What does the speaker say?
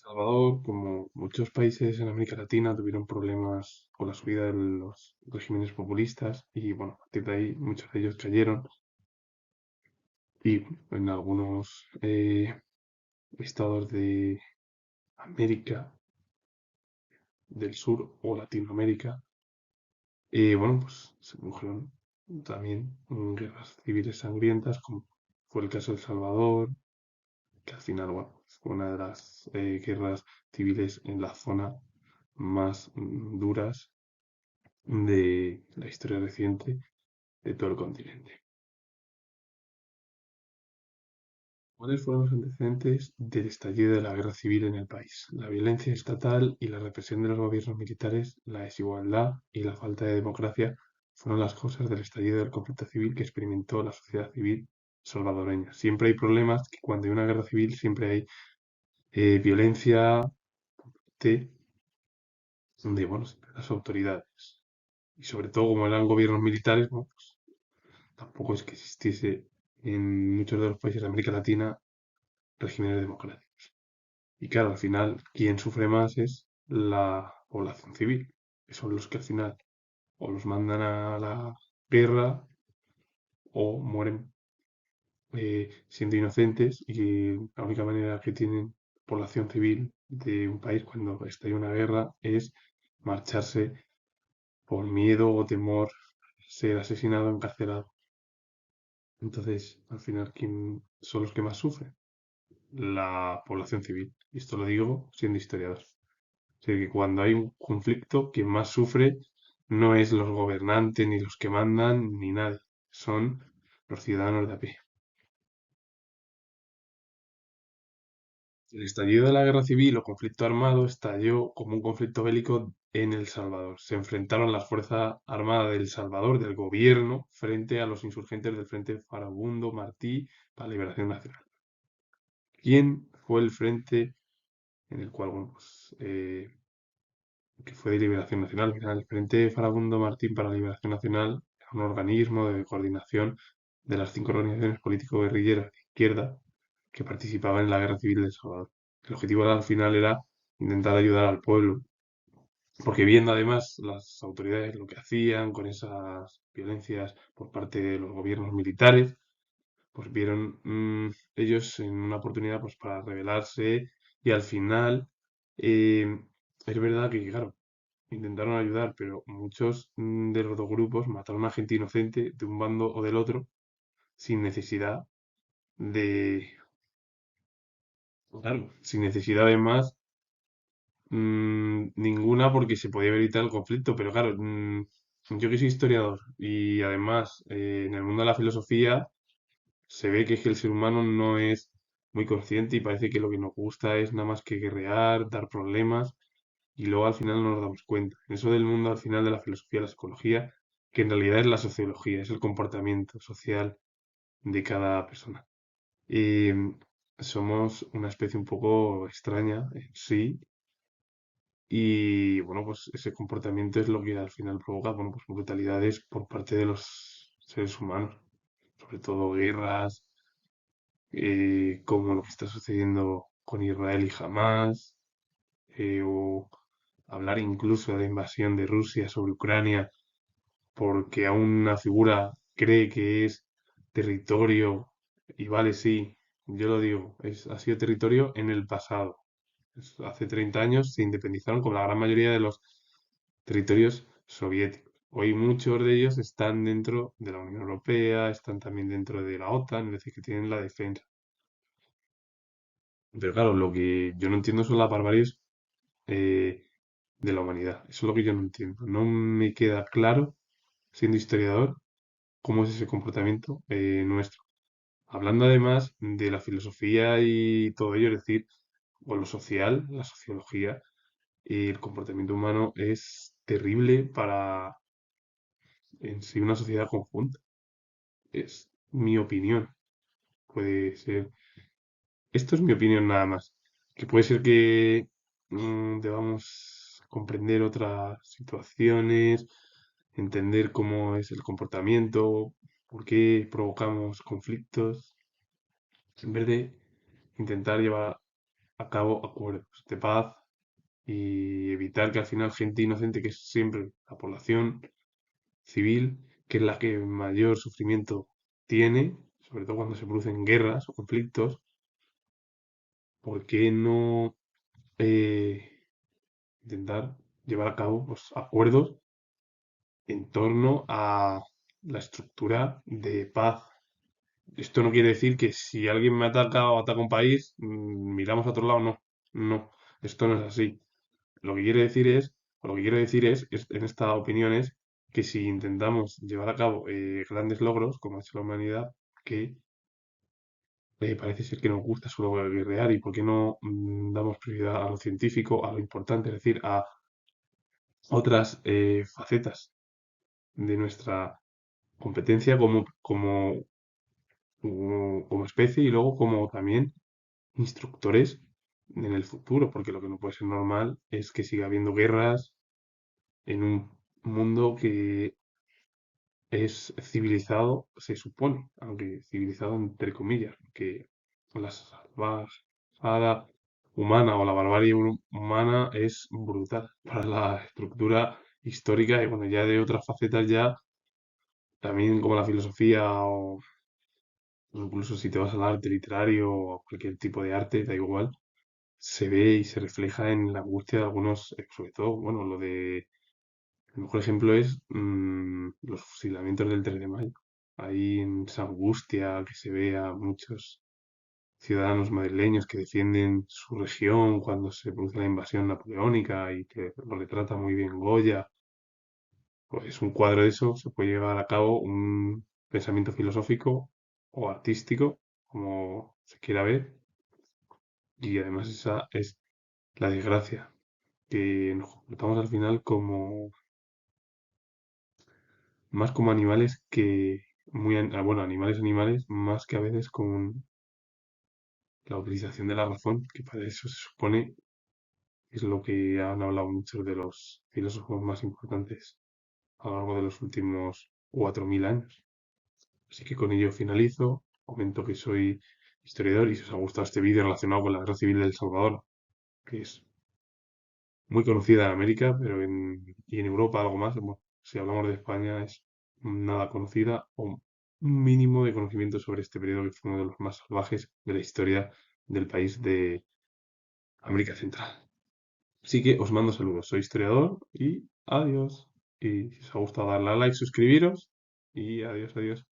Salvador, como muchos países en América Latina, tuvieron problemas con la subida de los regímenes populistas y bueno, a partir de ahí muchos de ellos cayeron y en algunos estados de América del Sur o Latinoamérica, bueno, pues se produjeron también guerras civiles sangrientas, como fue el caso de El Salvador, que al final, bueno, fue una de las guerras civiles en la zona más duras de la historia reciente de todo el continente. ¿Cuáles fueron los antecedentes del estallido de la guerra civil en el país? La violencia estatal y la represión de los gobiernos militares, la desigualdad y la falta de democracia fueron las causas del estallido del conflicto civil que experimentó la sociedad civil salvadoreña. Siempre hay problemas, que cuando hay una guerra civil siempre hay violencia de, bueno, siempre las autoridades. Y sobre todo como eran gobiernos militares, ¿no? Pues tampoco es que existiese en muchos de los países de América Latina regímenes democráticos. Y claro, al final, quien sufre más es la población civil, que son los que al final o los mandan a la guerra o mueren siendo inocentes y la única manera que tienen población civil de un país cuando está en una guerra es marcharse por miedo o temor ser asesinado o encarcelado. Entonces, al final, ¿quién son los que más sufren? La población civil. Y esto lo digo siendo historiador. O sea que cuando hay un conflicto, quien más sufre no es los gobernantes, ni los que mandan, ni nadie. Son los ciudadanos de a pie. El estallido de la guerra civil o conflicto armado estalló como un conflicto bélico en El Salvador. Se enfrentaron las Fuerzas Armadas de El Salvador, del gobierno, frente a los insurgentes del Frente Farabundo Martí para la Liberación Nacional. ¿Quién fue el frente en el cual, bueno, pues, que fue de Liberación Nacional? Mira, el Frente Farabundo Martín para la Liberación Nacional era un organismo de coordinación de las 5 organizaciones político-guerrilleras de izquierda que participaban en la Guerra Civil de El Salvador. El objetivo al final era intentar ayudar al pueblo, porque viendo además las autoridades lo que hacían con esas violencias por parte de los gobiernos militares, pues vieron ellos en una oportunidad pues para rebelarse y al final eh, es verdad que, claro, intentaron ayudar, pero muchos de los dos grupos mataron a gente inocente de un bando o del otro sin necesidad de, claro, sin necesidad de más ninguna porque se podía evitar el conflicto, pero claro, yo que soy historiador y además en el mundo de la filosofía se ve que es que el ser humano no es muy consciente y parece que lo que nos gusta es nada más que guerrear, dar problemas y luego al final no nos damos cuenta. Eso del mundo al final de la filosofía, la psicología, que en realidad es la sociología, es el comportamiento social de cada persona. Y somos una especie un poco extraña en sí y bueno, pues ese comportamiento es lo que al final provoca, bueno, pues brutalidades por parte de los seres humanos, sobre todo guerras, como lo que está sucediendo con Israel y Hamas, o hablar incluso de la invasión de Rusia sobre Ucrania porque aún una figura cree que es territorio, y vale, sí, yo lo digo, ha sido territorio en el pasado. Hace 30 años se independizaron como la gran mayoría de los territorios soviéticos. Hoy muchos de ellos están dentro de la Unión Europea, están también dentro de la OTAN, es decir, que tienen la defensa. Pero claro, lo que yo no entiendo son las barbaries eh, de la humanidad. Eso es lo que yo no entiendo. No me queda claro, siendo historiador, cómo es ese comportamiento nuestro. Hablando además de la filosofía y todo ello, es decir, o lo social, la sociología y el comportamiento humano es terrible para en sí una sociedad conjunta. Es mi opinión. Puede ser. Esto es mi opinión nada más. Que puede ser que debamos comprender otras situaciones, entender cómo es el comportamiento, por qué provocamos conflictos, en vez de intentar llevar a cabo acuerdos de paz y evitar que al final gente inocente, que es siempre la población civil, que es la que mayor sufrimiento tiene, sobre todo cuando se producen guerras o conflictos, ¿por qué no intentar llevar a cabo los acuerdos en torno a la estructura de paz? Esto no quiere decir que si alguien me ataca o ataca un país, miramos a otro lado, no, no, esto no es así. Lo que quiere decir es, o lo que quiero decir en esta opinión es que si intentamos llevar a cabo grandes logros, como ha hecho la humanidad, que parece ser que nos gusta solo guerrear y por qué no damos prioridad a lo científico, a lo importante, es decir, a otras facetas de nuestra competencia como especie y luego como también instructores en el futuro, porque lo que no puede ser normal es que siga habiendo guerras en un mundo que es civilizado, se supone, aunque civilizado entre comillas, que la salvajada humana o la barbarie humana es brutal para la estructura histórica y bueno, ya de otras facetas ya, también como la filosofía o incluso si te vas al arte literario o cualquier tipo de arte, da igual, se ve y se refleja en la angustia de algunos, sobre todo, bueno, el mejor ejemplo es los fusilamientos del 3 de mayo. Ahí en esa angustia que se ve a muchos ciudadanos madrileños que defienden su región cuando se produce la invasión napoleónica y que lo retrata muy bien Goya, pues un cuadro de eso se puede llevar a cabo un pensamiento filosófico o artístico, como se quiera ver, y además esa es la desgracia, que nos comportamos al final como más como animales que bueno, animales, más que a veces con la utilización de la razón, que para eso se supone es lo que han hablado muchos de los filósofos más importantes a lo largo de los últimos 4000 años. Así que con ello finalizo. Comento que soy historiador y si os ha gustado este vídeo relacionado con la Guerra Civil de El Salvador, que es muy conocida en América, y en Europa algo más. Bueno, si hablamos de España es nada conocida o un mínimo de conocimiento sobre este periodo que fue uno de los más salvajes de la historia del país de América Central. Así que os mando saludos, soy historiador y adiós. Y si os ha gustado darle a like, suscribiros y adiós, adiós.